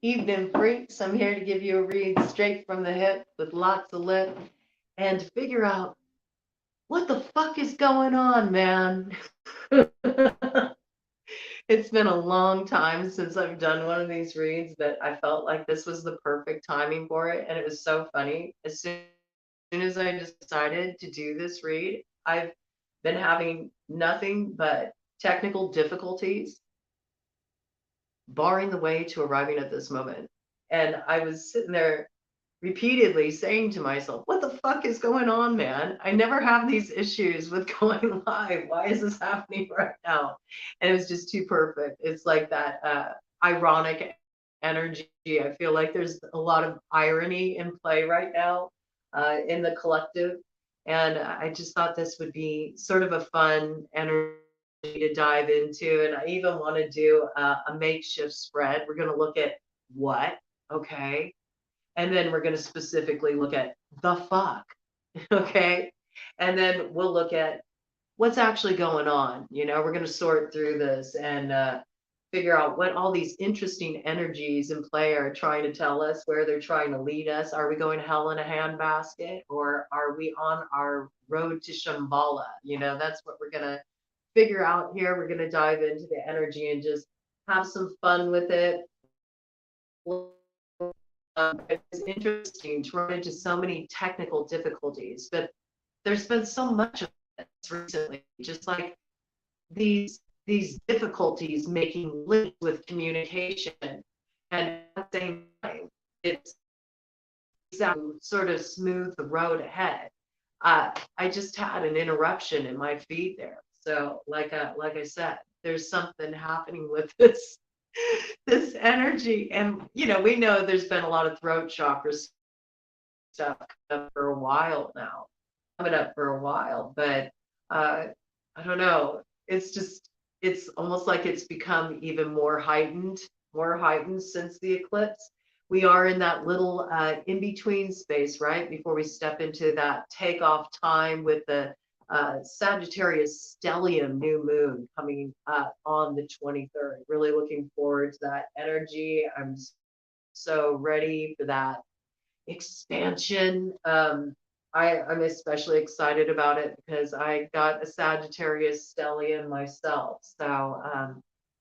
Evening, freaks. I'm here to give you a read straight from the hip with lots of lip and figure out what the fuck is going on, man. It's been a long time since I've done one of these reads, but I felt like this was the perfect timing for it. And it was so funny. As soon as I decided to do this read, I've been having nothing but technical difficulties barring the way to arriving at this moment. And I was sitting there repeatedly saying to myself, what the fuck is going on, man? I never have these issues with going live. Why is this happening right now? And it was just too perfect. It's like that ironic energy. I feel like there's a lot of irony in play right now in the collective. And I just thought this would be sort of a fun energy to dive into. And I even want to do a makeshift spread. We're going to look at what, okay? And then we're going to specifically look at the fuck, okay? And then we'll look at what's actually going on. We're going to sort through this and figure out what all these interesting energies in play are trying to tell us, where they're trying to lead us. Are we going hell in a handbasket, or are we on our road to Shambhala? That's what we're going to figure out here. We're going to dive into the energy and just have some fun with it. It's interesting to run into so many technical difficulties, but there's been so much of this recently, just like these difficulties making links with communication, and at the same time, it's sort of smooth the road ahead. I just had an interruption in my feed there, so like I said, there's something happening with this energy. And we know there's been a lot of throat chakra stuff coming up for a while now, but I don't know, it's almost like it's become even more heightened since the eclipse. We are in that little in between space, right before we step into that takeoff time with the Sagittarius stellium new moon coming up on the 23rd. Really looking forward to that energy. I'm so ready for that expansion. I'm especially excited about it because I got a Sagittarius stellium myself. So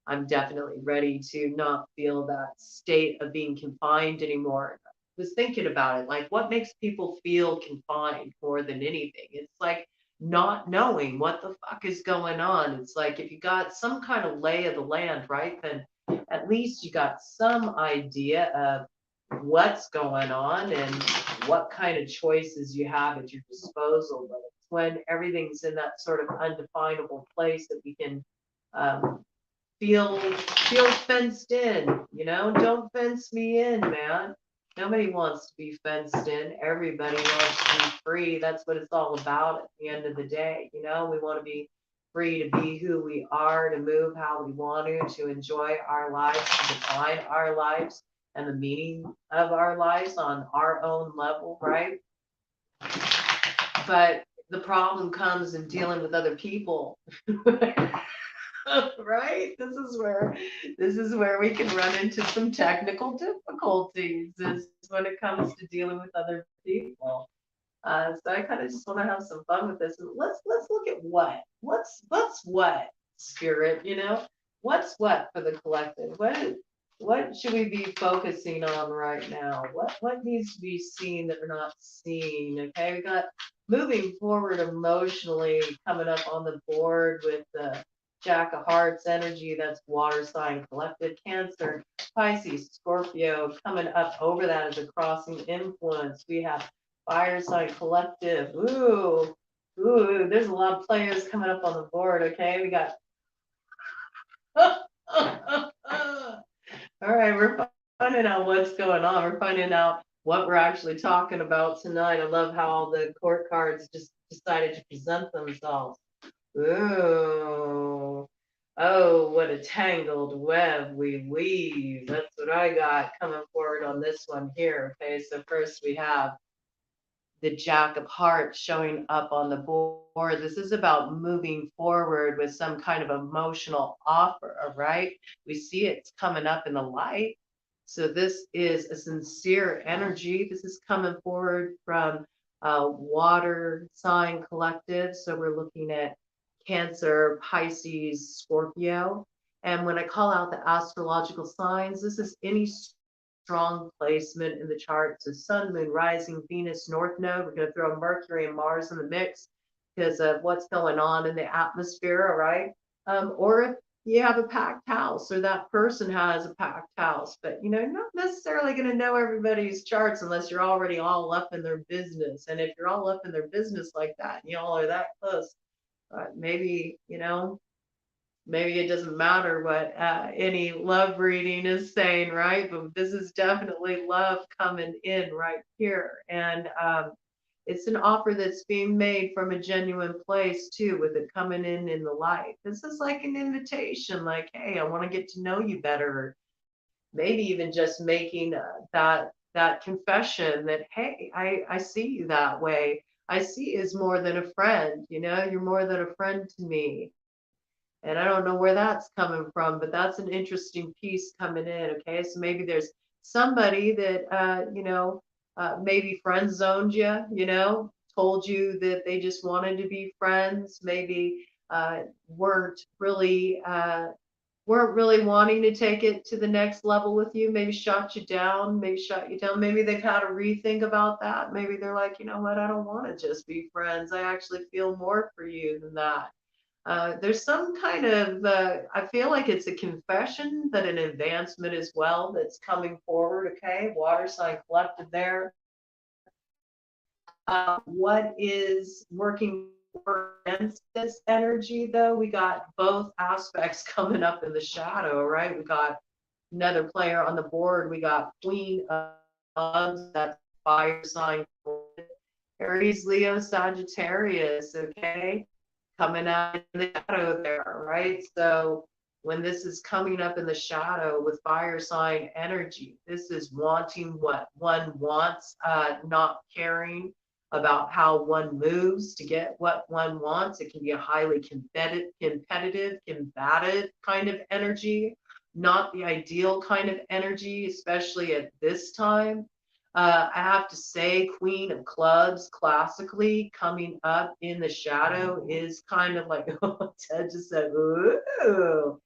I'm definitely ready to not feel that state of being confined anymore. I was thinking about it, like what makes people feel confined more than anything? It's like not knowing what the fuck is going on. It's like if you got some kind of lay of the land, right, then at least you got some idea of what's going on and what kind of choices you have at your disposal. But it's when everything's in that sort of undefinable place that we can um, feel fenced in. Don't fence me in, man. Nobody wants to be fenced in. Everybody wants to be free. That's what it's all about at the end of the day. We want to be free to be who we are, to move how we want to enjoy our lives, to define our lives and the meaning of our lives on our own level, right? But the problem comes in dealing with other people. Right? This is where we can run into some technical difficulties, is when it comes to dealing with other people. So I kind of just want to have some fun with this. And let's look at what's what, spirit, what's what for the collective. What should we be focusing on right now? What needs to be seen that we're not seeing? Okay, we got moving forward emotionally coming up on the board with the Jack of Hearts energy. That's water sign collective. Cancer, Pisces, Scorpio coming up over that as a crossing influence. We have fire sign collective. Ooh, there's a lot of players coming up on the board. Okay, we got all right, we're finding out what's going on. We're finding out what we're actually talking about tonight. I love how all the court cards just decided to present themselves. Ooh. Oh, what a tangled web we weave. That's what I got coming forward on this one here. Okay, so first we have the Jack of Hearts showing up on the board. This is about moving forward with some kind of emotional offer, right? We see it's coming up in the light. So this is a sincere energy. This is coming forward from water sign collective. So we're looking at Cancer, Pisces, Scorpio. And when I call out the astrological signs, this is any strong placement in the chart. So sun, moon, rising, Venus, north node. We're going to throw Mercury and Mars in the mix because of what's going on in the atmosphere, all right? Or if you have a packed house or that person has a packed house, but you're not necessarily going to know everybody's charts unless you're already all up in their business. And if you're all up in their business like that, and y'all are that close, maybe, maybe it doesn't matter what any love reading is saying, right? But this is definitely love coming in right here. And it's an offer that's being made from a genuine place too, with it coming in the light. This is like an invitation, like, hey, I want to get to know you better. Maybe even just making that confession that, hey, I see you that way. I see you as more than a friend. You're more than a friend to me. And I don't know where that's coming from, but that's an interesting piece coming in. Okay. So maybe there's somebody that, maybe friend zoned you, told you that they just wanted to be friends, maybe weren't really, wanting to take it to the next level with you, maybe shut you down, maybe they've had a rethink about that. Maybe they're like, you know what, I don't want to just be friends. I actually feel more for you than that. There's some kind of, I feel like it's a confession, but an advancement as well that's coming forward. Okay, water sign collected there. What is working against this energy, though? We got both aspects coming up in the shadow, right? We got another player on the board. We got Queen of Clubs, that's fire sign, Aries, Leo, Sagittarius. Okay, coming out in the shadow there, right? So when this is coming up in the shadow with fire sign energy, this is wanting what one wants, not caring about how one moves to get what one wants. It can be a highly competitive, combative kind of energy, not the ideal kind of energy, especially at this time. I have to say, Queen of Clubs, classically coming up in the shadow is kind of like, Ted just said, ooh,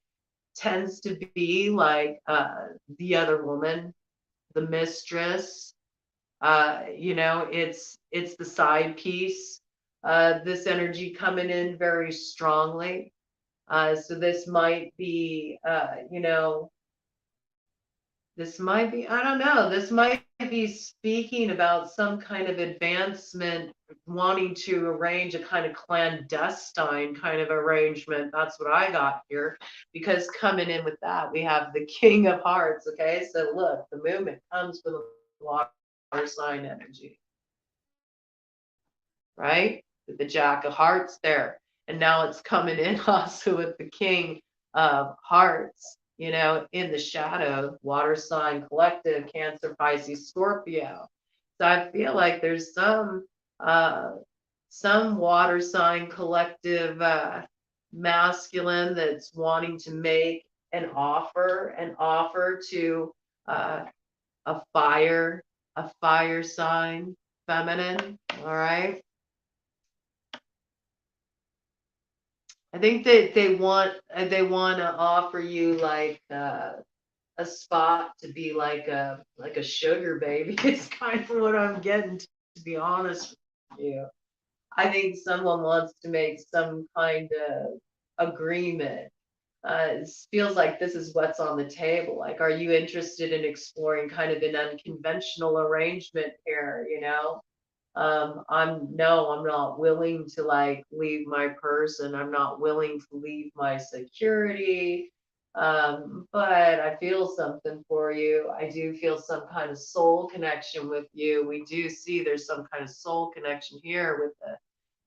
tends to be like the other woman, the mistress. It's the side piece. This energy coming in very strongly. So this might be, I don't know, this might be speaking about some kind of advancement, wanting to arrange a kind of clandestine kind of arrangement. That's what I got here. Because coming in with that, we have the King of Hearts. Okay, so look, the movement comes with a water sign energy, right? With the Jack of Hearts there. And now it's coming in also with the King of Hearts, in the shadow, water sign collective, Cancer, Pisces, Scorpio. So I feel like there's some water sign collective masculine that's wanting to make an offer to uh, a fire, a fire sign feminine. All right. I think that they want to offer you like a spot to be like a sugar baby. It's kind of what I'm getting to be honest with you. I think someone wants to make some kind of agreement. It feels like this is what's on the table. Like, are you interested in exploring kind of an unconventional arrangement here? I'm not willing to like leave my person. I'm not willing to leave my security. But I feel something for you. I do feel some kind of soul connection with you. We do see there's some kind of soul connection here with the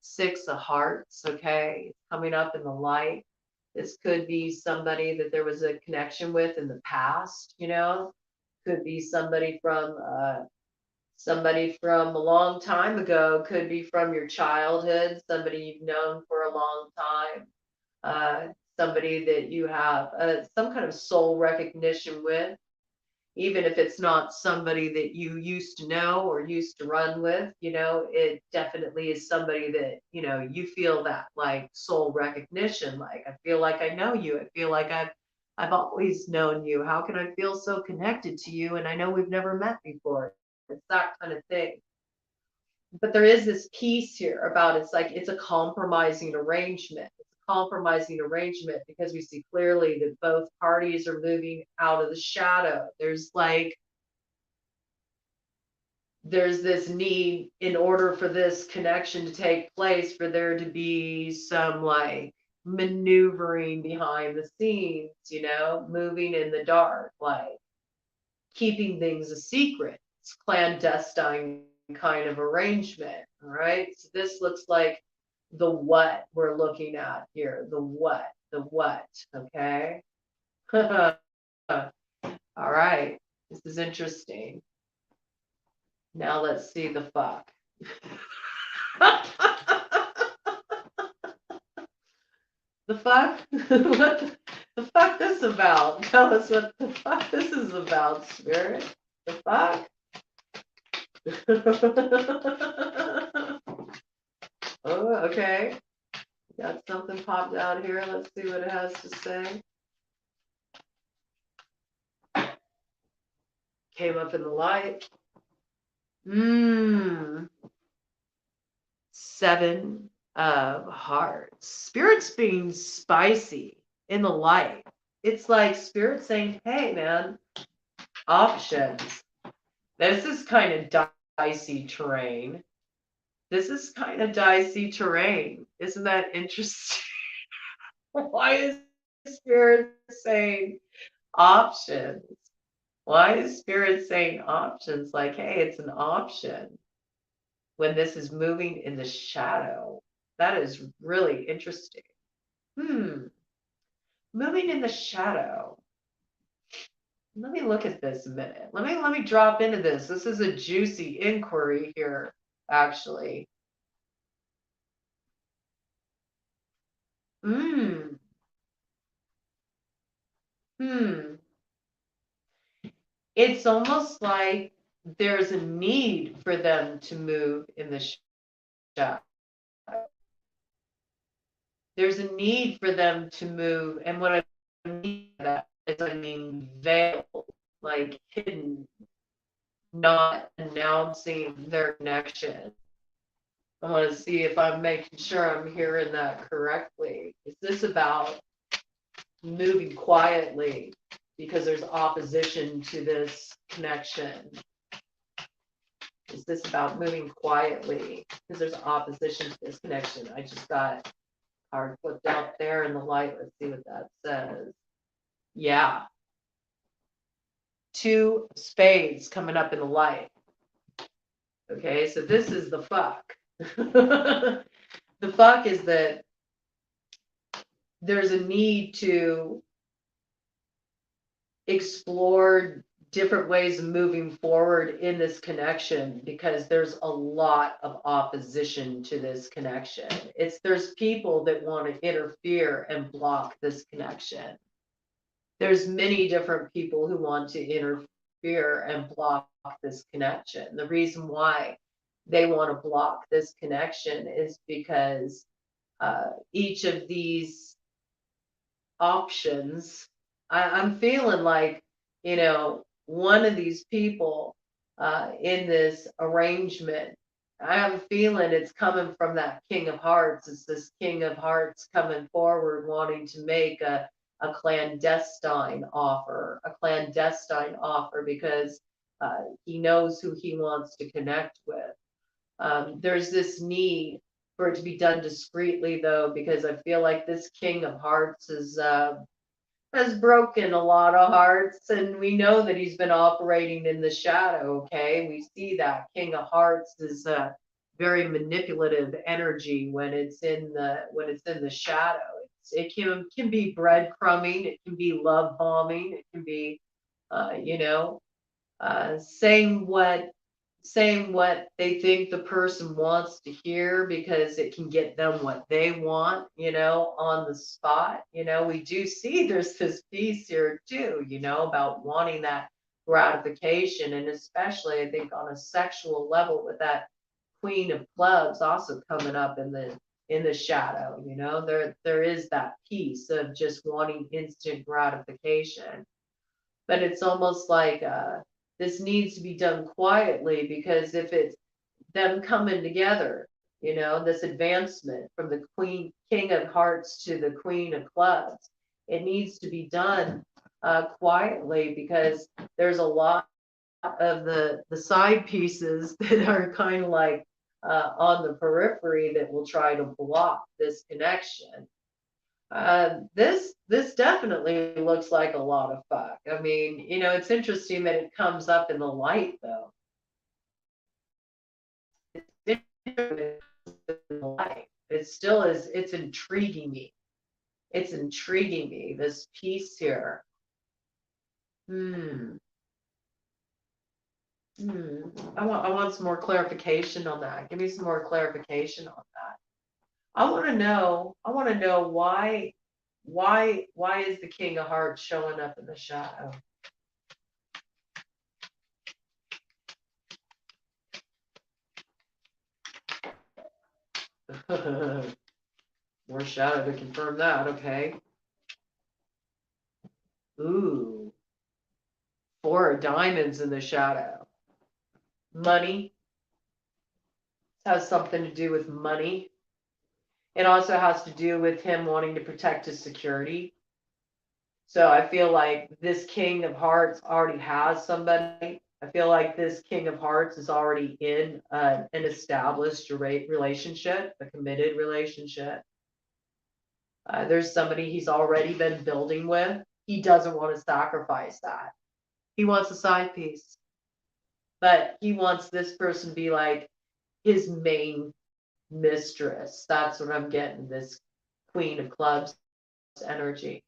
Six of Hearts. Okay, it's coming up in the light. This could be somebody that there was a connection with in the past, could be somebody from a long time ago, could be from your childhood, somebody you've known for a long time, somebody that you have some kind of soul recognition with. even if it's not somebody that you used to know or used to run with, it definitely is somebody that, you feel that like soul recognition. Like, I feel like I know you. I feel like I've always known you. How can I feel so connected to you? And I know we've never met before. It's that kind of thing. But there is this piece here about it's like it's a compromising arrangement. It's a compromising arrangement because we see clearly that both parties are moving out of the shadow. There's this need in order for this connection to take place, for there to be some like maneuvering behind the scenes, moving in the dark, like keeping things a secret. It's clandestine kind of arrangement. All right. So this looks like the what we're looking at here. The what. Okay. All right. This is interesting. Now let's see the fuck. The fuck? What the fuck this about? Tell us what the fuck this is about, Spirit. The fuck? Oh, okay. Got something popped out here. Let's see what it has to say. Came up in the light. 7 of hearts. Spirit's being spicy in the light. It's like Spirit saying, hey, man, options. This is kind of dicey terrain. Isn't that interesting? Why is Spirit saying options? Why is Spirit saying options? Like, hey, it's an option when this is moving in the shadow. That is really interesting. Moving in the shadow. Let me look at this a minute. Let me drop into this. This is a juicy inquiry here, actually. It's almost like there's a need for them to move in the shadow. There's a need for them to move, and what I mean by that is, I mean veiled, like hidden, not announcing their connection. I want to see if I'm making sure I'm hearing that correctly. Is this about moving quietly because there's opposition to this connection? Is this about moving quietly because there's opposition to this connection? I just got card flipped out there in the light. Let's see what that says. Yeah. 2 spades coming up in the light. Okay, so this is the fuck. The fuck is that there's a need to explore different ways of moving forward in this connection because there's a lot of opposition to this connection. There's people that want to interfere and block this connection. There's many different people who want to interfere and block this connection. The reason why they want to block this connection is because each of these options, I'm feeling like, one of these people in this arrangement, I have a feeling it's coming from that King of Hearts. It's this King of Hearts coming forward wanting to make a clandestine offer because he knows who he wants to connect with. There's this need for it to be done discreetly, though, because I feel like this King of Hearts has broken a lot of hearts, and we know that he's been operating in the shadow. Okay, we see that King of Hearts is a very manipulative energy when it's in the shadow. It can be breadcrumbing, it can be love bombing, it can be saying what they think the person wants to hear because it can get them what they want, on the spot. We do see there's this piece here too, about wanting that gratification, and especially I think on a sexual level with that Queen of Clubs also coming up in the shadow, there is that piece of just wanting instant gratification. But it's almost like this needs to be done quietly, because if it's them coming together, this advancement from the King of Hearts to the Queen of Clubs, it needs to be done quietly, because there's a lot of the side pieces that are kind of like on the periphery that will try to block this connection. This definitely looks like a lot of fuck. I mean, it's interesting that it comes up in the light though. It's interesting in the light. It still is. It's intriguing me. It's intriguing me. This piece here. I want some more clarification on that. Give me some more clarification on that. I want to know why is the King of Hearts showing up in the shadow? More shadow to confirm that, okay. Ooh. 4 of diamonds in the shadow. Money. This has something to do with money. It also has to do with him wanting to protect his security. So I feel like this King of Hearts already has somebody. I feel like this King of Hearts is already in an established relationship, a committed relationship. There's somebody he's already been building with. He doesn't want to sacrifice that. He wants a side piece. But he wants this person to be like his main mistress. That's what I'm getting, this Queen of Clubs energy.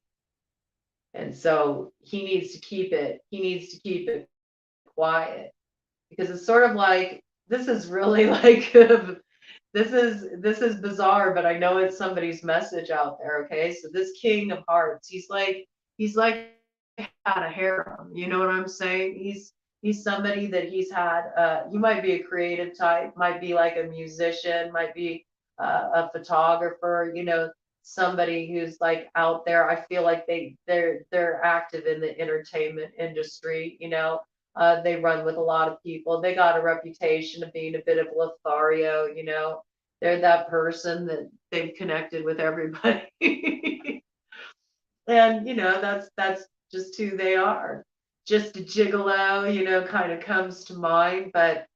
And so he needs to keep it quiet, because it's sort of like, this is really like this is bizarre, but I know it's somebody's message out there. Okay, so this King of Hearts, he's like had a harem, you know what I'm saying? He's somebody that he's had, you might be a creative type, might be like a musician, might be a photographer, somebody who's like out there. I feel like they're active in the entertainment industry, they run with a lot of people. They got a reputation of being a bit of Lothario, they're that person that they've connected with everybody. And that's just who they are. Just a gigolo, kind of comes to mind. But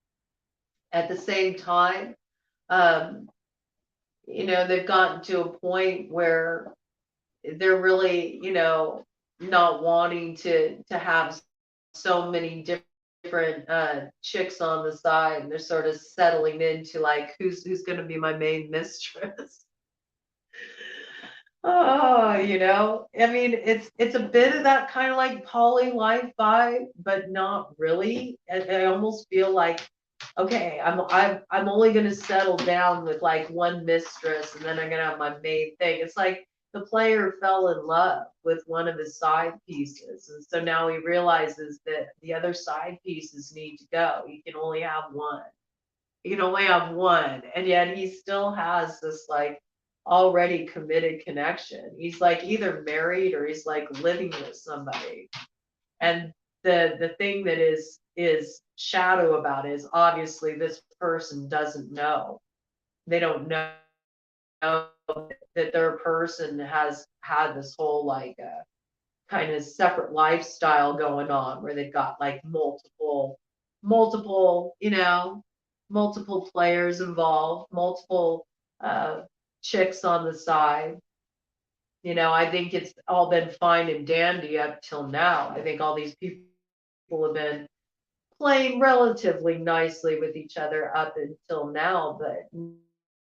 at the same time, they've gotten to a point where they're really, not wanting to have so many different chicks on the side, and they're sort of settling into like, who's going to be my main mistress. Oh, I mean, it's a bit of that kind of like poly life vibe, but not really. I almost feel like, okay, I'm only gonna settle down with like one mistress, and then I'm gonna have my main thing. It's like the player fell in love with one of his side pieces, and so now he realizes that the other side pieces need to go. He can only have one. He can only have one, and yet he still has this like already committed connection. He's like either married or he's like living with somebody. And the thing that is shadow about it is obviously this person doesn't know. They don't know that their person has had this whole like kind of separate lifestyle going on, where they've got like multiple multiple players involved, multiple chicks on the side. I think it's all been fine and dandy up till now. I think all these people have been playing relatively nicely with each other up until now, but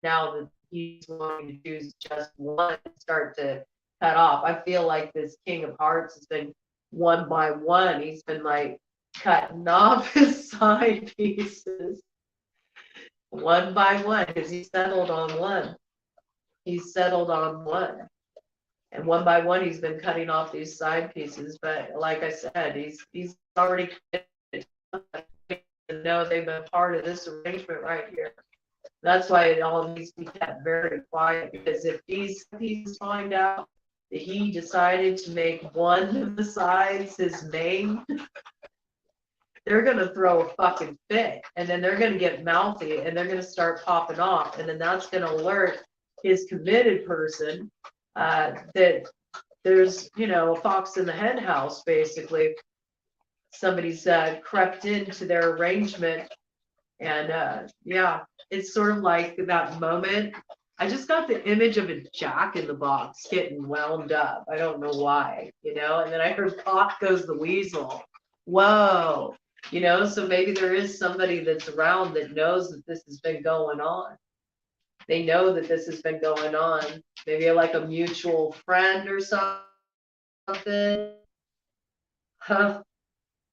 now that he's wanting to choose just one and start to cut off, I feel like this King of Hearts has been one by one, he's been like cutting off his side pieces one by one, because he settled on one. And one by one, he's been cutting off these side pieces. But like I said, he's already committed to know they've been part of this arrangement right here. That's why it all needs to be kept very quiet, because if these pieces find out that he decided to make one of the sides his main, they're going to throw a fucking fit, and then they're going to get mouthy, and they're going to start popping off, and then that's going to alert his committed person that there's, you know, a fox in the hen house, basically. Somebody's crept into their arrangement, and yeah, it's sort of like that moment. I just got the image of a Jack in the Box getting wound up. I don't know why, you know, and then I heard pop goes the weasel. Whoa, you know, so maybe there is somebody that's around that knows that this has been going on. They know that this has been going on. Maybe like a mutual friend or something. Huh.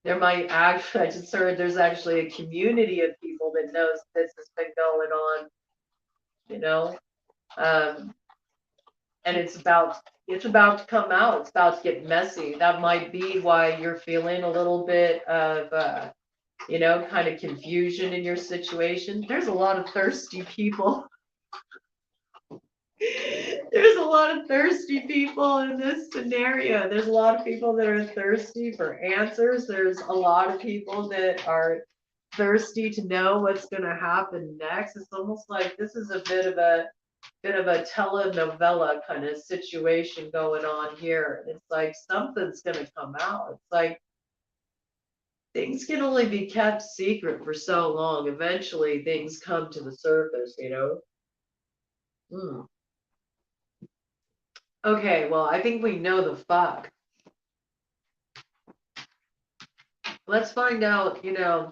There might actually, I just heard there's actually a community of people that knows this has been going on, you know, and it's about to come out. It's about to get messy. That might be why you're feeling a little bit of, you know, kind of confusion in your situation. There's a lot of thirsty people. There's a lot of thirsty people in this scenario. There's a lot of people that are thirsty for answers. There's a lot of people that are thirsty to know what's going to happen next. It's almost like this is a bit of a telenovela kind of situation going on here. It's like something's going to come out. It's like things can only be kept secret for so long. Eventually things come to the surface, you know. Okay, well, I think we know the fuck. Let's find out, you know,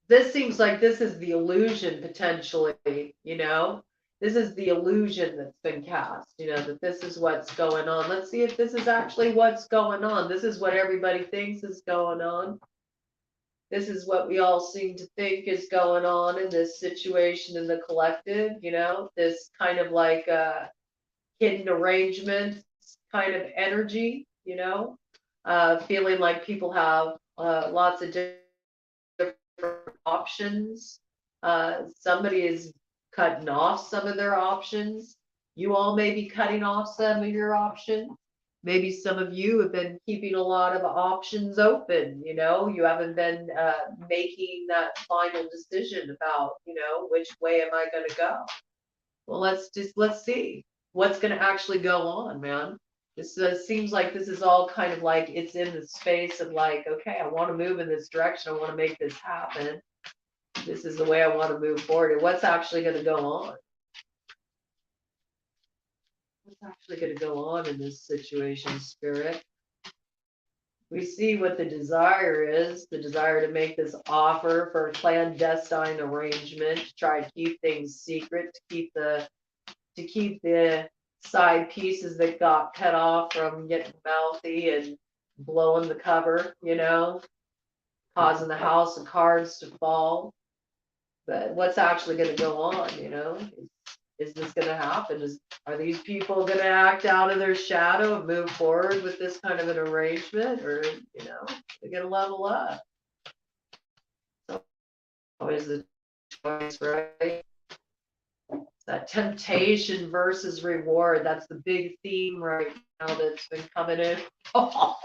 this seems like this is the illusion potentially, you know? This is the illusion that's been cast, you know, that this is what's going on. Let's see if this is actually what's going on. This is what everybody thinks is going on. This is what we all seem to think is going on in this situation in the collective, you know, this kind of like hidden arrangements kind of energy, you know, feeling like people have lots of different options. Somebody is cutting off some of their options. You all may be cutting off some of your options. Maybe some of you have been keeping a lot of options open, you know, you haven't been making that final decision about, you know, which way am I going to go? Well, let's see what's going to actually go on, man. This seems like this is all kind of like it's in the space of like, okay, I want to move in this direction. I want to make this happen. This is the way I want to move forward. And what's actually going to go on? What's actually going to go on in this situation, Spirit? We see what the desire is, the desire to make this offer for a clandestine arrangement, to try to keep things secret, to keep the side pieces that got cut off from getting mouthy and blowing the cover, you know, causing the house of cards to fall. But what's actually going to go on, you know? Is this going to happen? Are these people going to act out of their shadow and move forward with this kind of an arrangement, or, you know, they're going to level up? So always the choice, right? That temptation versus reward. That's the big theme right now that's been coming in. Oh,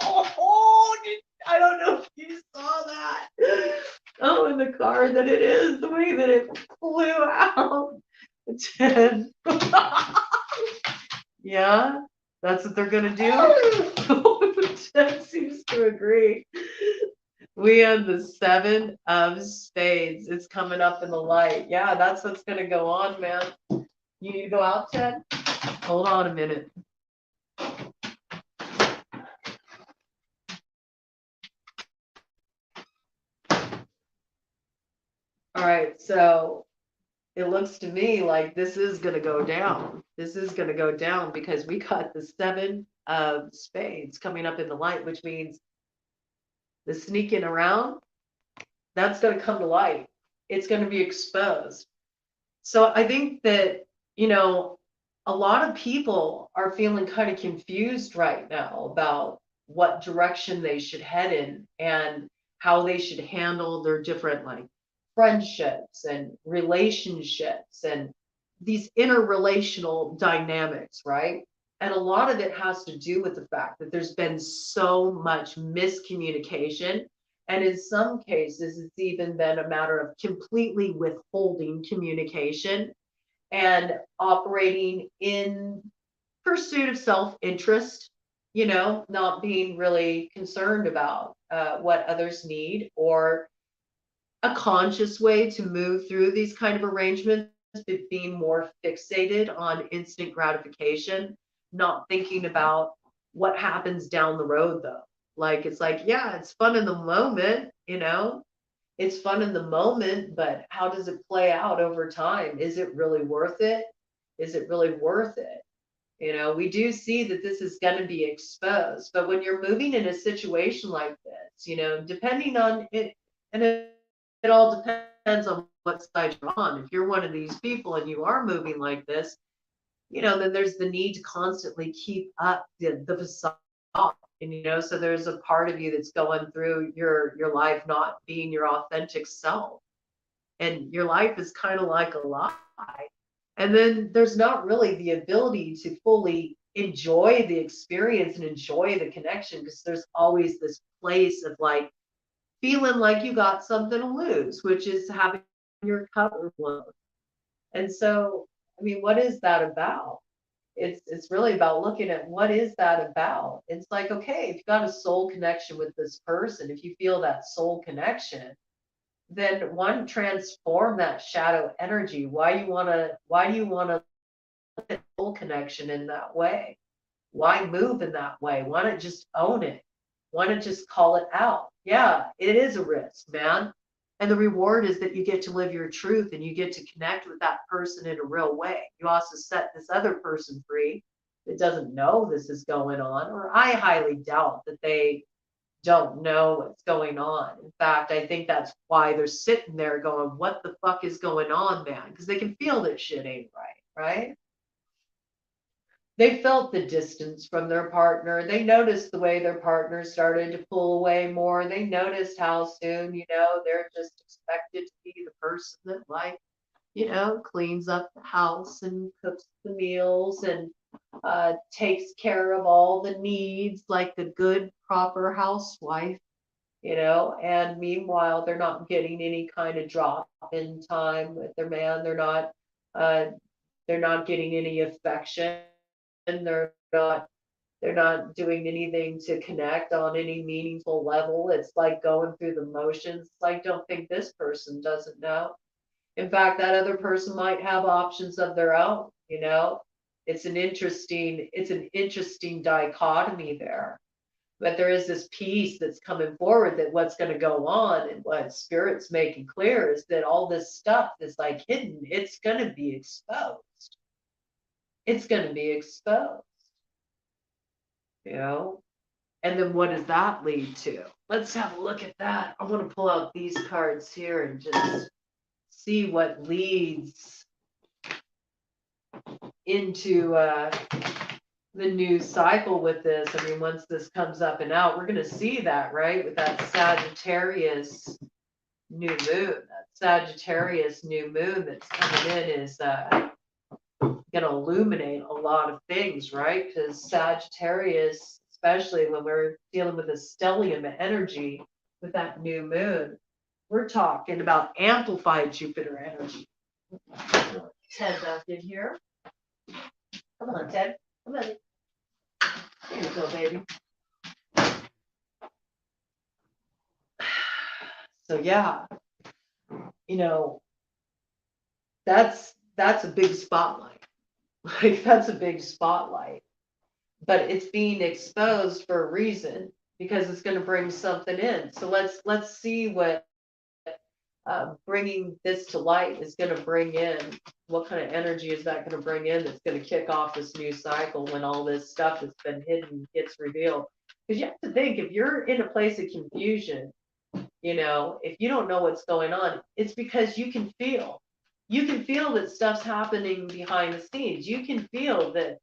I don't know if you saw that. Oh, in the card that it is, the way that it flew out. 10. Yeah, that's what they're going to do. 10 seems to agree. We have the 7 of spades. It's coming up in the light. Yeah, that's what's going to go on, man. You need to go out, Ted? Hold on a minute. All right, so it looks to me like this is going to go down. This is going to go down because we got the 7 of spades coming up in the light, which means the sneaking around, that's going to come to light. It's going to be exposed. So I think that, you know, a lot of people are feeling kind of confused right now about what direction they should head in and how they should handle their different like friendships and relationships and these interrelational dynamics, right? And a lot of it has to do with the fact that there's been so much miscommunication. And in some cases, it's even been a matter of completely withholding communication and operating in pursuit of self-interest, not being really concerned about what others need or a conscious way to move through these kind of arrangements, but being more fixated on instant gratification, not thinking about what happens down the road though. Like it's like, yeah, it's fun in the moment, it's fun in the moment, but how does it play out over time? Is it really worth it? Is it really worth it? We do see that this is going to be exposed, but when you're moving in a situation like this, depending on it, and it all depends on what side you're on. If you're one of these people and you are moving like this, then there's the need to constantly keep up the facade. And so there's a part of you that's going through your life not being your authentic self. And your life is kind of like a lie. And then there's not really the ability to fully enjoy the experience and enjoy the connection because there's always this place of like feeling like you got something to lose, which is having your cup overflow. And so, I mean, what is that about? It's really about looking at what is that about. It's like, okay, if you got a soul connection with this person, if you feel that soul connection, then one transform that shadow energy. Why do you want to soul connection in that way? Why move in that way? Why not just own it? Why not just call it out? Yeah, it is a risk, man. And the reward is that you get to live your truth and you get to connect with that person in a real way. You also set this other person free that doesn't know this is going on, or I highly doubt that they don't know what's going on. In fact, I think that's why they're sitting there going, what the fuck is going on, man? Because they can feel that shit ain't right, right? They felt the distance from their partner. They noticed the way their partner started to pull away more. They noticed how soon, they're just expected to be the person that, like, cleans up the house and cooks the meals and takes care of all the needs like the good, proper housewife, and meanwhile, they're not getting any kind of drop in time with their man. Uh, they're not getting any affection. They're not doing anything to connect on any meaningful level. It's like going through the motions. It's like, don't think this person doesn't know. In fact, that other person might have options of their own. It's an interesting dichotomy there. But there is this piece that's coming forward that what's going to go on and what spirit's making clear is that all this stuff that's like hidden, it's going to be exposed. It's going to be exposed, you know? And then what does that lead to? Let's have a look at that. I want to pull out these cards here and just see what leads into the new cycle with this. I mean, once this comes up and out, we're going to see that, right? With that Sagittarius new moon. That Sagittarius new moon that's coming in is going to illuminate a lot of things, right? Because Sagittarius, especially when we're dealing with a stellium energy with that new moon, we're talking about amplified Jupiter energy. Ted back in here. Come on, Ted. Come on. Here you go, baby. So yeah, that's a big spotlight. Like that's a big spotlight. But it's being exposed for a reason because it's going to bring something in. So let's see what bringing this to light is going to bring in. What kind of energy is that going to bring in that's going to kick off this new cycle when all this stuff that's been hidden gets revealed? Because you have to think, if you're in a place of confusion, if you don't know what's going on, it's because you can feel you can feel that stuff's happening behind the scenes. You can feel that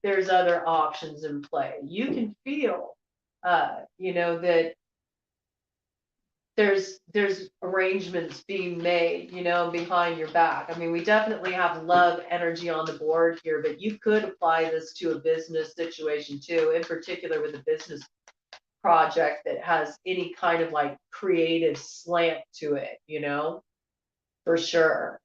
there's other options in play. You can feel, that there's arrangements being made, behind your back. I mean, we definitely have love energy on the board here, but you could apply this to a business situation too, in particular with a business project that has any kind of like creative slant to it, for sure.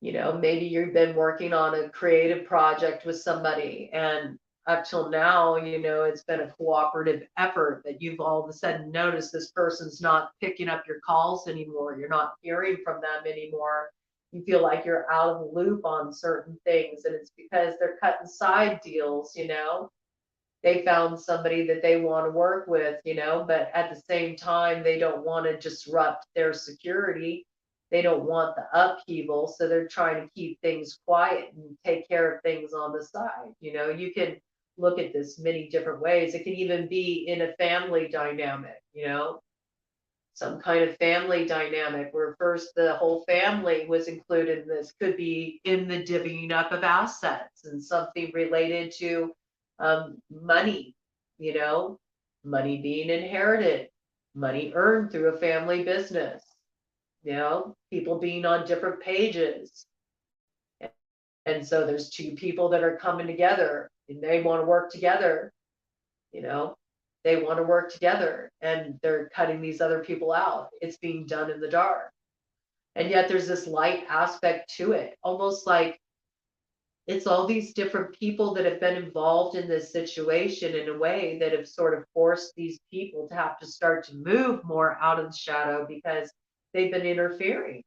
Maybe you've been working on a creative project with somebody, and up till now, it's been a cooperative effort that you've all of a sudden noticed this person's not picking up your calls anymore. You're not hearing from them anymore. You feel like you're out of the loop on certain things, and it's because they're cutting side deals, They found somebody that they want to work with, but at the same time, they don't want to disrupt their security. They don't want the upheaval, so they're trying to keep things quiet and take care of things on the side. You can look at this many different ways. It can even be in a family dynamic, some kind of family dynamic where first the whole family was included in this. Could be in the divvying up of assets and something related to money, money being inherited, money earned through a family business, people being on different pages. And so there's two people that are coming together and they want to work together, they want to work together and they're cutting these other people out. It's being done in the dark. And yet there's this light aspect to it, almost like it's all these different people that have been involved in this situation in a way that have sort of forced these people to have to start to move more out of the shadow because they've been interfering.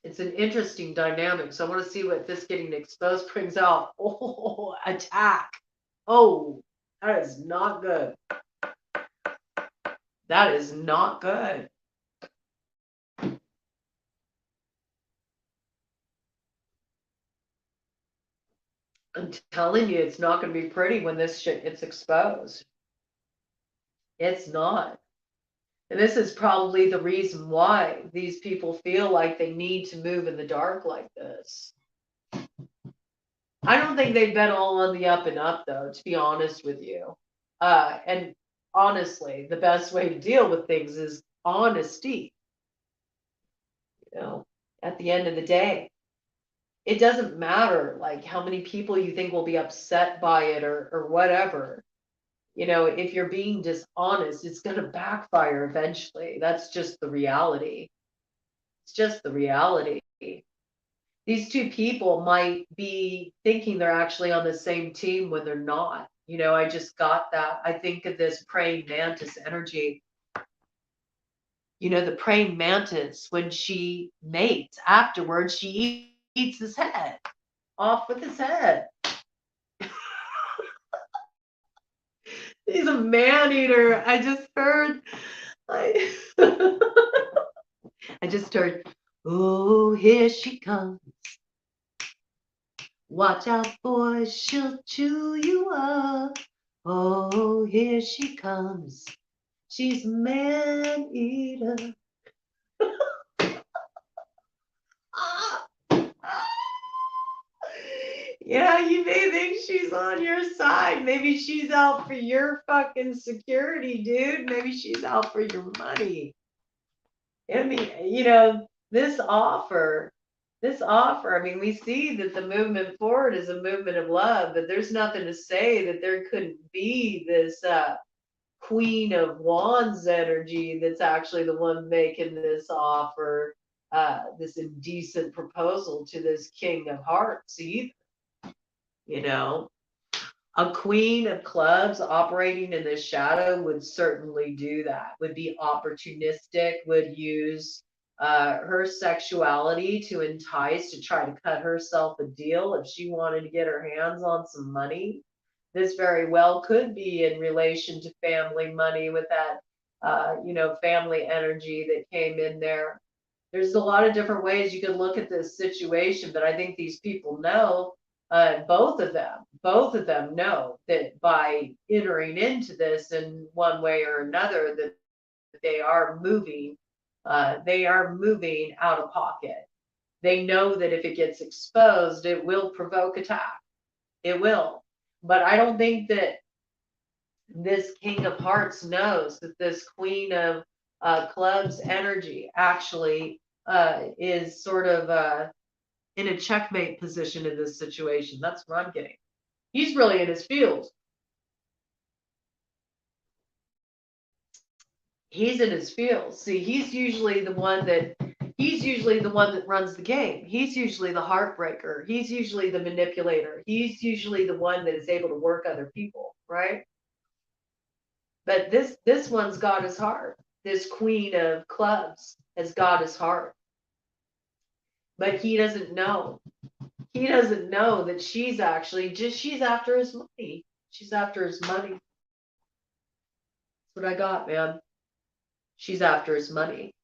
It's an interesting dynamic. So I want to see what this getting exposed brings out. Oh, attack. Oh, that is not good. That is not good. I'm telling you, it's not going to be pretty when this shit gets exposed. It's not. And this is probably the reason why these people feel like they need to move in the dark like this. I don't think they've been all on the up and up, though, to be honest with you. And honestly, the best way to deal with things is honesty. At the end of the day, it doesn't matter like how many people you think will be upset by it or whatever. If you're being dishonest, it's going to backfire eventually. That's just the reality. It's just the reality. These two people might be thinking they're actually on the same team when they're not. I just got that. I think of this praying mantis energy. The praying mantis, when she mates, afterwards, she eats his head. Off with his head. He's a man eater. I just heard, oh, here she comes. Watch out, boys, she'll chew you up. Oh, here she comes. She's a man eater. Yeah, you may think she's on your side. Maybe she's out for your fucking security, dude. Maybe she's out for your money. I mean, this offer, I mean, we see that the movement forward is a movement of love, but there's nothing to say that there couldn't be this Queen of Wands energy that's actually the one making this offer, this indecent proposal to this King of Hearts either. A Queen of Clubs operating in the shadow would certainly do that, would be opportunistic, would use her sexuality to entice, to try to cut herself a deal if she wanted to get her hands on some money. This very well could be in relation to family money with that, family energy that came in there. There's a lot of different ways you could look at this situation, but I think these people know, both of them know that by entering into this in one way or another, that they are moving They are moving out of pocket. They know that if it gets exposed, it will provoke attack. It will. But I don't think that this King of Hearts knows that this Queen of Clubs energy actually is sort of in a checkmate position in this situation. That's what I'm getting. He's really in his feels. He's in his feels. See, he's usually the one that runs the game. He's usually the heartbreaker. He's usually the manipulator. He's usually the one that is able to work other people, right? But this one's got his heart. This Queen of Clubs has got his heart. But he doesn't know. He doesn't know that she's actually she's after his money. She's after his money. That's what I got, man. She's after his money.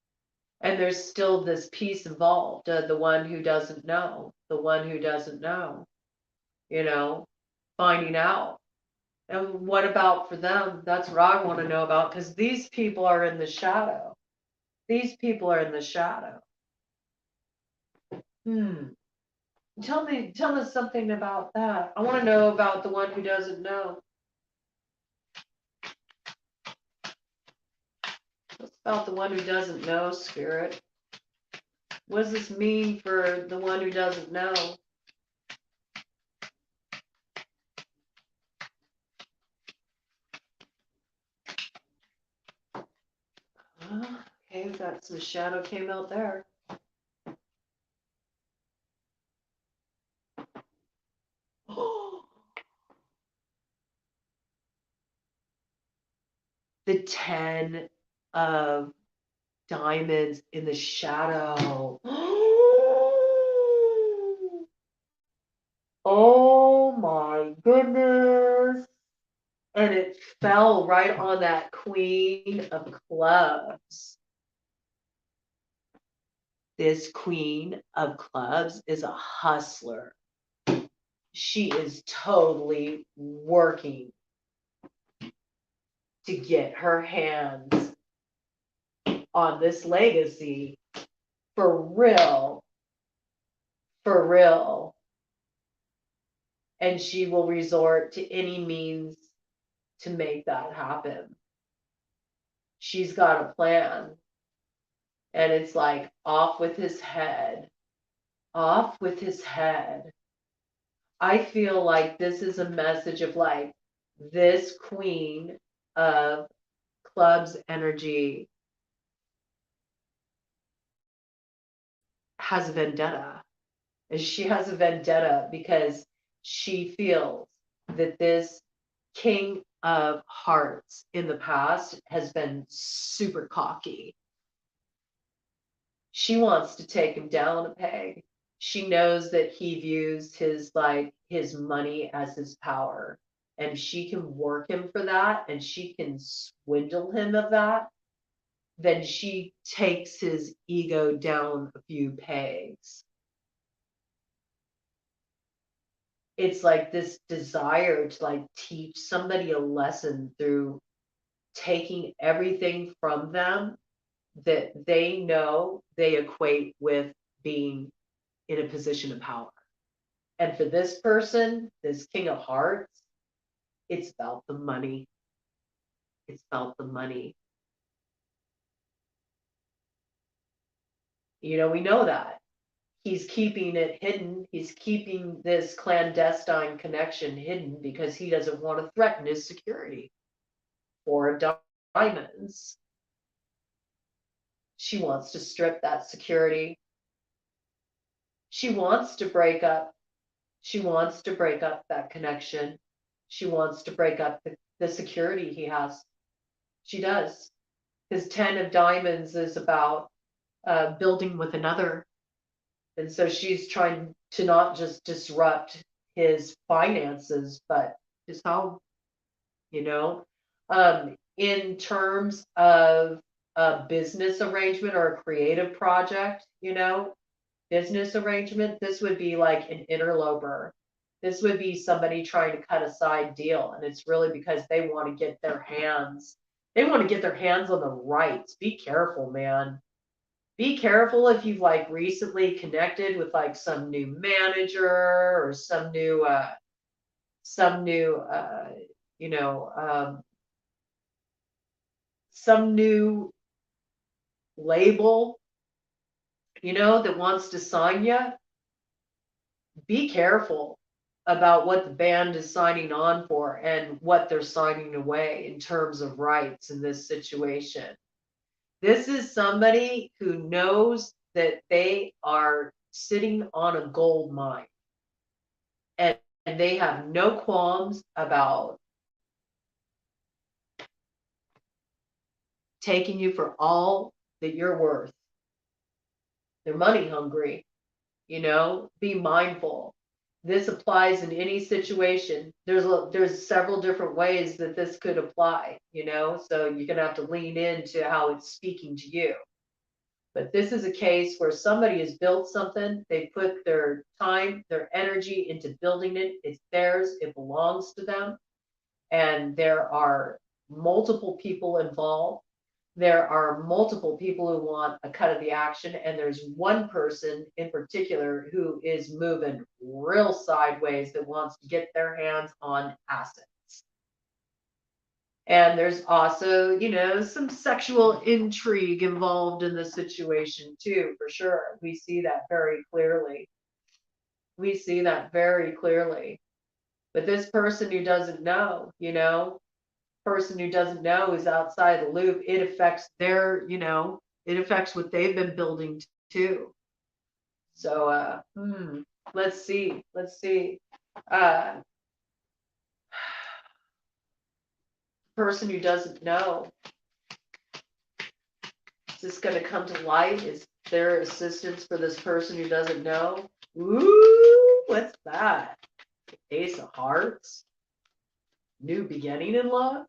And there's still this piece involved, the one who doesn't know, finding out. And what about for them? That's what I want to know about, because these people are in the shadow. These people are in the shadow. Tell me something about that. I want to know about the one who doesn't know. What's about the one who doesn't know, Spirit? What does this mean for the one who doesn't know? Okay, got some shadow came out there. The 10 of diamonds in the shadow. Oh my goodness. And it fell right on that Queen of Clubs. This Queen of Clubs is a hustler. She is totally working to get her hands on this legacy for real. For real. And she will resort to any means to make that happen. She's got a plan. And it's like, off with his head. Off with his head. I feel like this is a message of like, this Queen of Clubs energy has a vendetta. And she has a vendetta because she feels that this King of Hearts in the past has been super cocky. She wants to take him down a peg. She knows that he views his money as his power, and she can work him for that, and she can swindle him of that. Then she takes his ego down a few pegs. It's like this desire to like teach somebody a lesson through taking everything from them that they know they equate with being in a position of power. And for this person, this King of Hearts, it's about the money. It's about the money. We know that. He's keeping it hidden. He's keeping this clandestine connection hidden because he doesn't want to threaten his security. For diamonds. She wants to strip that security. She wants to break up. She wants to break up that connection. She wants to break up the security he has. She does. His 10 of diamonds is about building with another. And so she's trying to not just disrupt his finances, but his home, in terms of a business arrangement or a creative project, business arrangement, this would be like an interloper. This would be somebody trying to cut a side deal. And it's really because they want to get their hands on the rights. Be careful, man. Be careful if you've like recently connected with like some new manager or some new you know some new label, that wants to sign you. Be careful about what the band is signing on for and what they're signing away in terms of rights in this situation. This is somebody who knows that they are sitting on a gold mine, and they have no qualms about taking you for all that you're worth. They're money hungry, be mindful. This applies in any situation. There's several different ways that this could apply, so you're going to have to lean into how it's speaking to you. But this is a case where somebody has built something, they put their time, their energy into building it. It's theirs, it belongs to them. And there are multiple people involved. There are multiple people who want a cut of the action, and there's one person in particular who is moving real sideways that wants to get their hands on assets. And there's also, some sexual intrigue involved in the situation too, for sure. We see that very clearly. We see that very clearly. But this person who doesn't know, person who doesn't know is outside the loop. It affects it affects what they've been building too. So, let's see. Person who doesn't know, is this going to come to light? Is there assistance for this person who doesn't know? Ooh, what's that? Ace of Hearts? New beginning in love?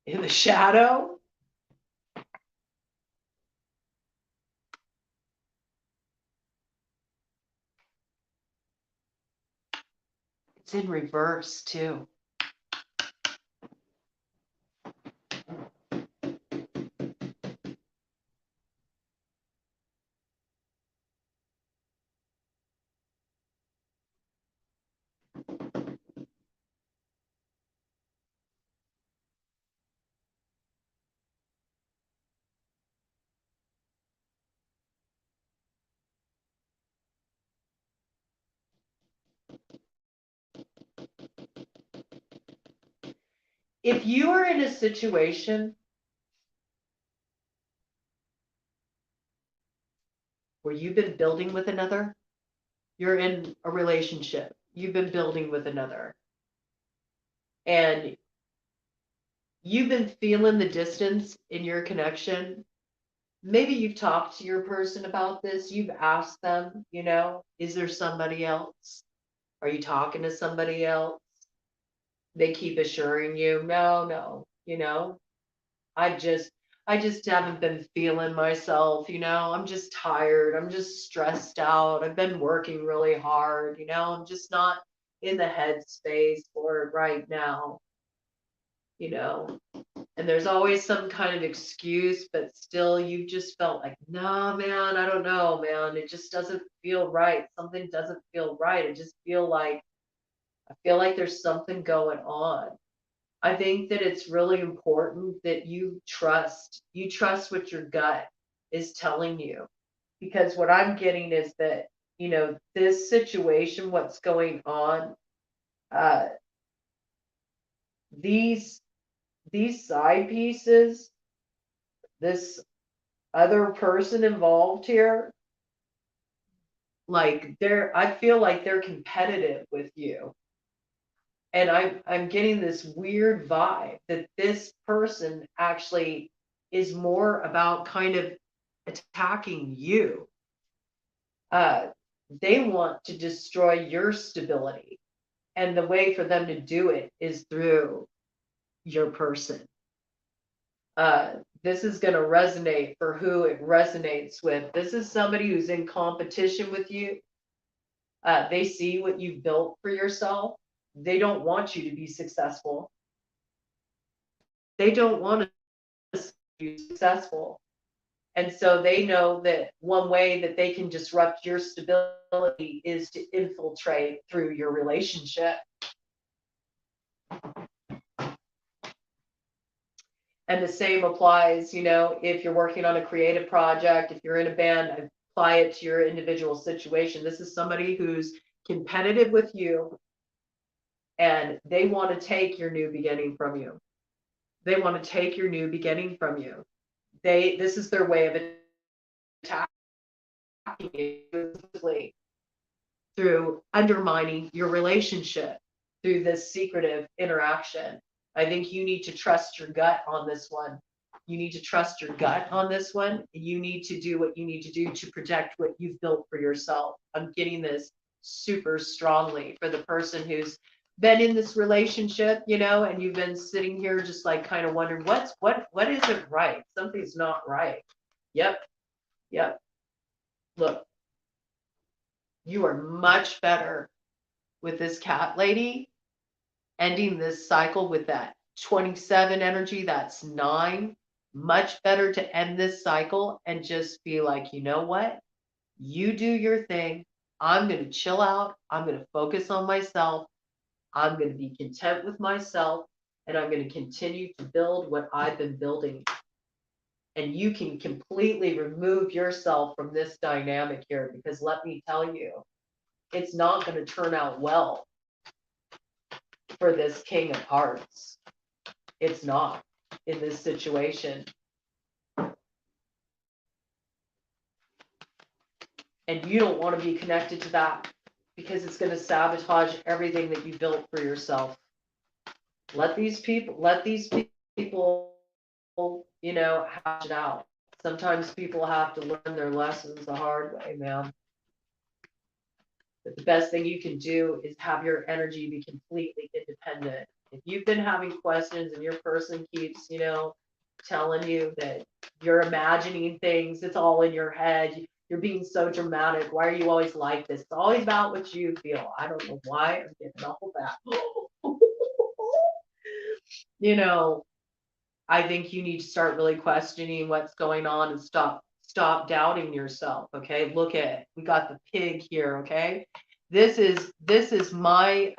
In the shadow? It's in reverse too. If you are in a situation where you've been building with another, you're in a relationship, you've been building with another, and you've been feeling the distance in your connection. Maybe you've talked to your person about this, you've asked them, is there somebody else? Are you talking to somebody else? They keep assuring you, no, I just haven't been feeling myself, I'm just tired, I'm just stressed out, I've been working really hard, I'm just not in the headspace for it right now, and there's always some kind of excuse, but still you've just felt like, no, man, I don't know, man, it just doesn't feel right. Something doesn't feel right. I feel like there's something going on. I think that it's really important that you trust what your gut is telling you. Because what I'm getting is that, this situation, what's going on, uh, these side pieces, this other person involved here, like I feel like they're competitive with you. And I'm getting this weird vibe that this person actually is more about kind of attacking you. They want to destroy your stability. And the way for them to do it is through your person. This is going to resonate for who it resonates with. This is somebody who's in competition with you. They see what you've built for yourself. They don't want you to be successful. They don't want to be successful. And so they know that one way that they can disrupt your stability is to infiltrate through your relationship. And the same applies, if you're working on a creative project, if you're in a band, apply it to your individual situation. This is somebody who's competitive with you, and they want to take your new beginning from you. They want to take your new beginning from you. This is their way of attacking you through undermining your relationship, through this secretive interaction. I think you need to trust your gut on this one. You need to trust your gut on this one. You need to do what you need to do to protect what you've built for yourself. I'm getting this super strongly for the person who's been in this relationship, and you've been sitting here just like kind of wondering what isn't right? Something's not right. Yep. Look, you are much better with this cat lady ending this cycle with that 27 energy. That's 9. Much better to end this cycle and just be like, you know what? You do your thing. I'm going to chill out. I'm going to focus on myself. I'm going to be content with myself, and I'm going to continue to build what I've been building. And you can completely remove yourself from this dynamic here, because let me tell you, it's not going to turn out well for this King of Hearts. It's not in this situation. And you don't want to be connected to that, because it's going to sabotage everything that you built for yourself. Let these people, hash it out. Sometimes people have to learn their lessons the hard way, man. But the best thing you can do is have your energy be completely independent. If you've been having questions and your person keeps, telling you that you're imagining things, it's all in your head, you're being so dramatic, why are you always like this? It's always about what you feel. I don't know why I'm getting off of that. I think you need to start really questioning what's going on and stop doubting yourself. Okay, we got the pig here. Okay, this is my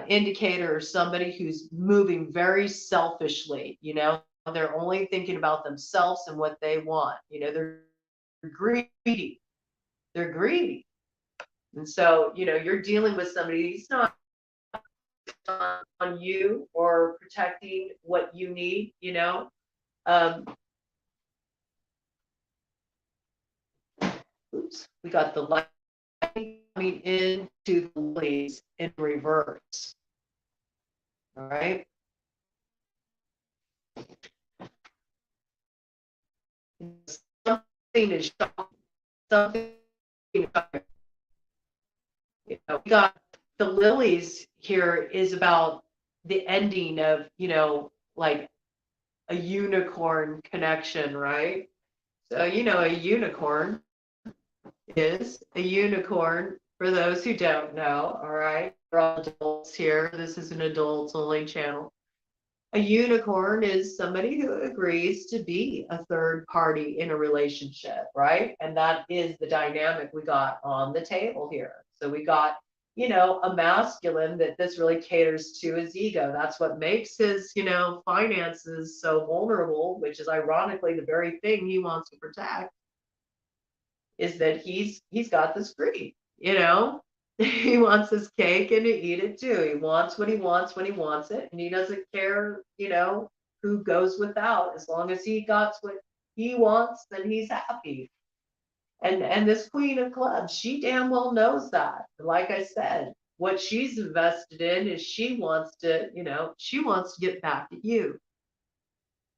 indicator of somebody who's moving very selfishly. They're only thinking about themselves and what they want. They're greedy. And so, you're dealing with somebody who's not on you or protecting what you need, oops, we got the light coming into the lilies in reverse. All right. Something is something. We got the lilies here is about the ending of, like a unicorn connection, right? So, a unicorn is a unicorn, for those who don't know, all right? We're all adults here. This is an adults only channel. A unicorn is somebody who agrees to be a third party in a relationship, right? And that is the dynamic we got on the table here. So we got, a masculine that this really caters to his ego. That's what makes his, finances so vulnerable, which is ironically the very thing he wants to protect, is that he's got this greed, He wants his cake and to eat it too. He wants what he wants when he wants it, and he doesn't care, who goes without. As long as he got what he wants, then he's happy. And this Queen of Clubs, she damn well knows that. Like I said, what she's invested in is she wants to get back at you.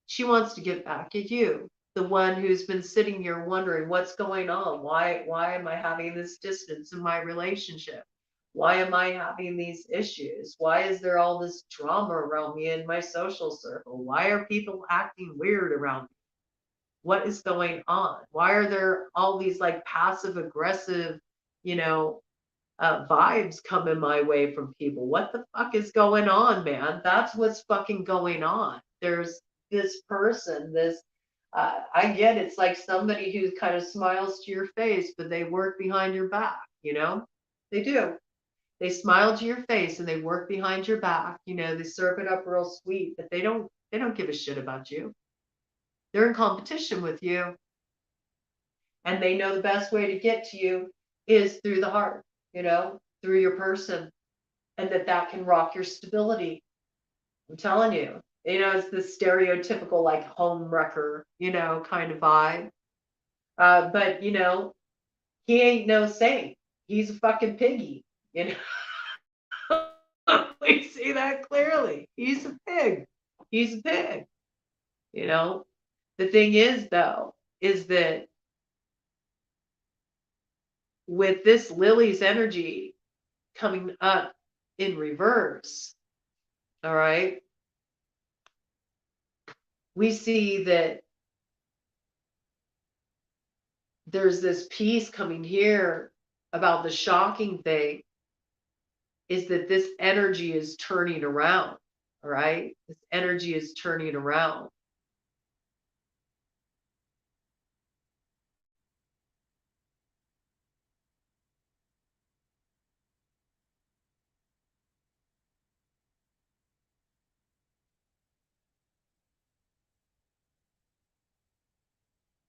She wants to get back at you, the one who's been sitting here wondering what's going on. Why am I having this distance in my relationship? Why am I having these issues? Why is there all this drama around me in my social circle? Why are people acting weird around me? What is going on? Why are there all these like passive aggressive, vibes coming my way from people? What the fuck is going on, man? That's what's fucking going on. There's this person, this I get it's like somebody who kind of smiles to your face, but they work behind your back, you know? They do. They smile to your face and they work behind your back, you know, they serve it up real sweet, but they don't give a shit about you. They're in competition with you. And they know the best way to get to you is through the heart, you know, through your person, and that can rock your stability. I'm telling you, it's the stereotypical like home wrecker, kind of vibe. But he ain't no saint. He's a fucking piggy, you know. We see that clearly. He's a pig. He's a pig. You know. The thing is, though, is that with this Lily's energy coming up in reverse, all right, we see that there's this piece coming here about the shocking thing is that this energy is turning around, all right? This energy is turning around.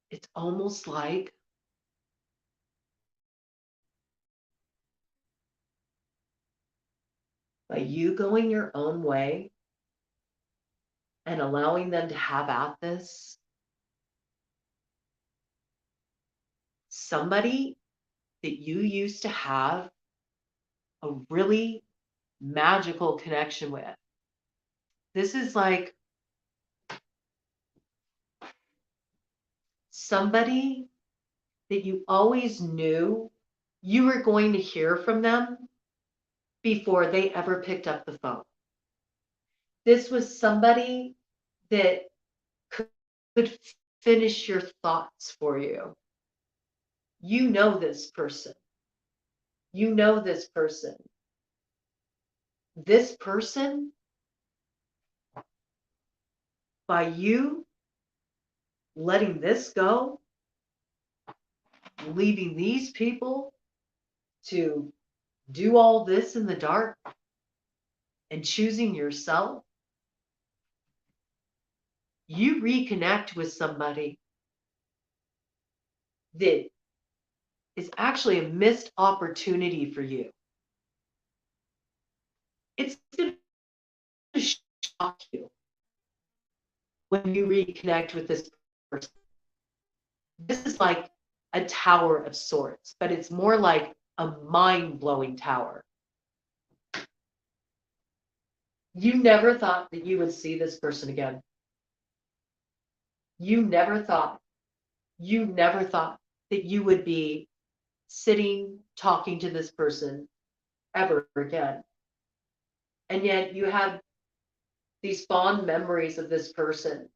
It's almost like by you going your own way and allowing them to have at this, somebody that you used to have a really magical connection with. This is like somebody that you always knew you were going to hear from them before they ever picked up the phone. This was somebody that could finish your thoughts for you. You know this person. You know this person. This person, by you letting this go, leaving these people to do all this in the dark and choosing yourself, you reconnect with somebody that is actually a missed opportunity for you. It's going to shock you when you reconnect with this person. This is like a tower of sorts, but it's more like a mind-blowing tower. You never thought that you would see this person again. You never thought that you would be sitting talking to this person ever again. And yet you have these fond memories of this person.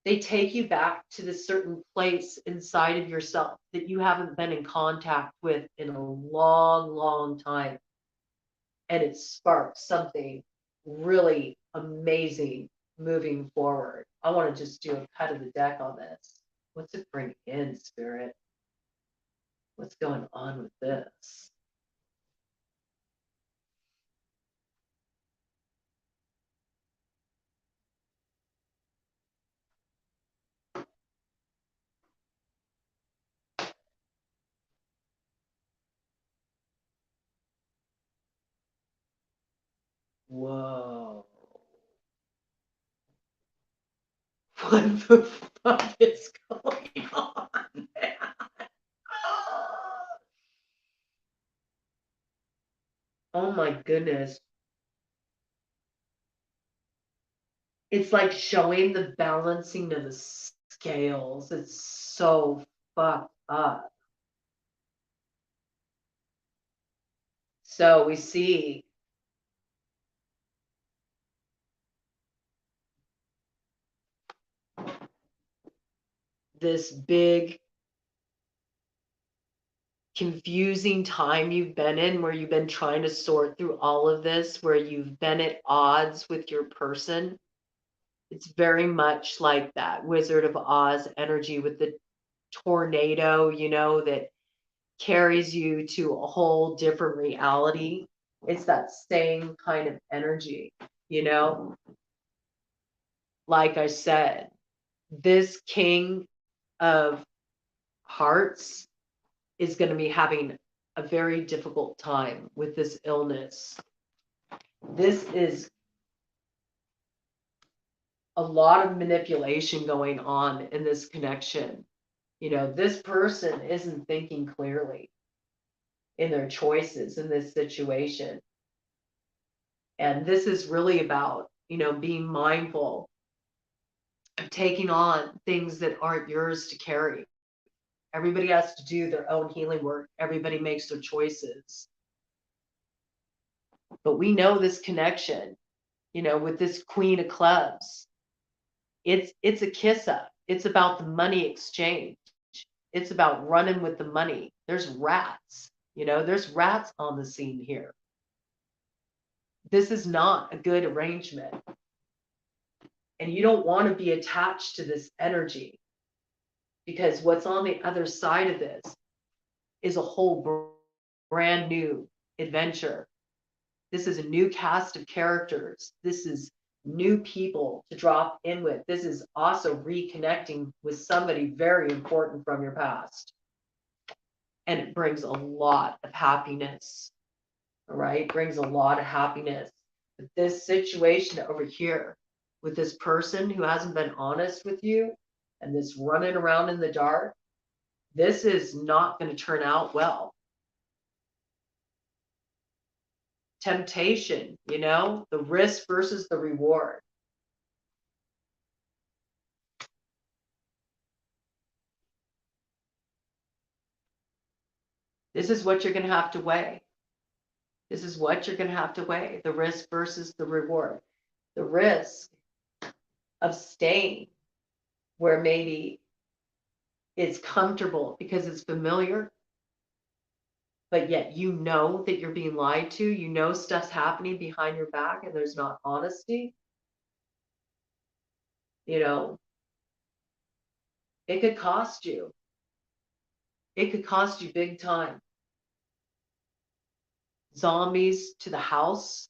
They take you back to this certain place inside of yourself that you haven't been in contact with in a long, long time. And it sparks something really amazing moving forward. I want to just do a cut of the deck on this. What's it bring in, Spirit? What's going on with this? Whoa. What the fuck is going on, man? Oh my goodness. It's like showing the balancing of the scales. It's so fucked up. So we see this big confusing time you've been in where you've been trying to sort through all of this, where you've been at odds with your person. It's very much like that Wizard of Oz energy with the tornado, you know, that carries you to a whole different reality. It's that same kind of energy, you know? Like I said, this King of Hearts is going to be having a very difficult time with this illness. This is a lot of manipulation going on in this connection. You know, this person isn't thinking clearly in their choices in this situation. And this is really about, you know, being mindful of taking on things that aren't yours to carry. Everybody has to do their own healing work. Everybody makes their choices. But we know this connection, you know, with this Queen of Clubs. It's a kiss up. It's about the money exchange. It's about running with the money. There's rats, you know, there's rats on the scene here. This is not a good arrangement. And you don't want to be attached to this energy, because what's on the other side of this is a whole brand new adventure. This is a new cast of characters. This is new people to drop in with. This is also reconnecting with somebody very important from your past. And it brings a lot of happiness. All right, it brings a lot of happiness. But this situation over here with this person who hasn't been honest with you and this running around in the dark, this is not going to turn out well. Temptation, you know, the risk versus the reward. This is what you're going to have to weigh. This is what you're going to have to weigh, the risk versus the reward. The risk of staying where maybe it's comfortable because it's familiar, but yet you know that you're being lied to, you know stuff's happening behind your back and there's not honesty. You know, it could cost you. It could cost you big time. Zombies to the house.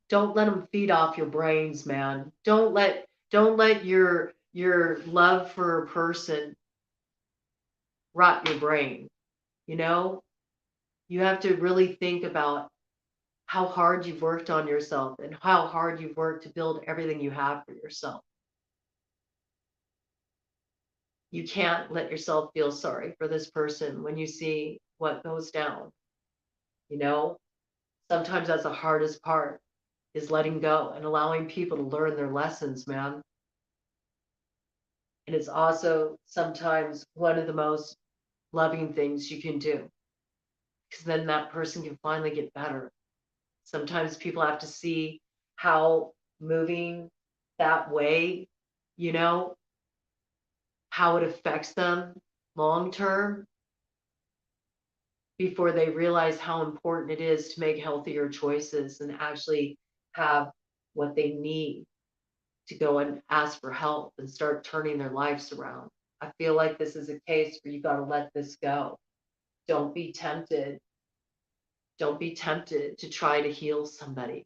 Don't let them feed off your brains, man. Don't let your love for a person rot your brain. You know, you have to really think about how hard you've worked on yourself and how hard you've worked to build everything you have for yourself. You can't let yourself feel sorry for this person when you see what goes down. You know, sometimes that's the hardest part, is letting go and allowing people to learn their lessons, man. And it's also sometimes one of the most loving things you can do, because then that person can finally get better. Sometimes people have to see how moving that way, you know, how it affects them long term before they realize how important it is to make healthier choices and actually have what they need to go and ask for help and start turning their lives around. I feel like this is a case where you got to let this go. Don't be tempted. Don't be tempted to try to heal somebody.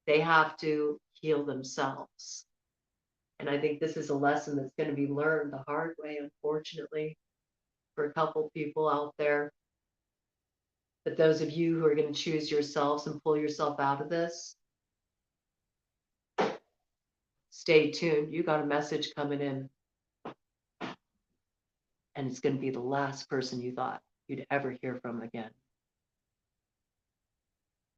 They have to heal themselves. And I think this is a lesson that's going to be learned the hard way, unfortunately, for a couple people out there. But those of you who are going to choose yourselves and pull yourself out of this, stay tuned. You got a message coming in. And it's going to be the last person you thought you'd ever hear from again.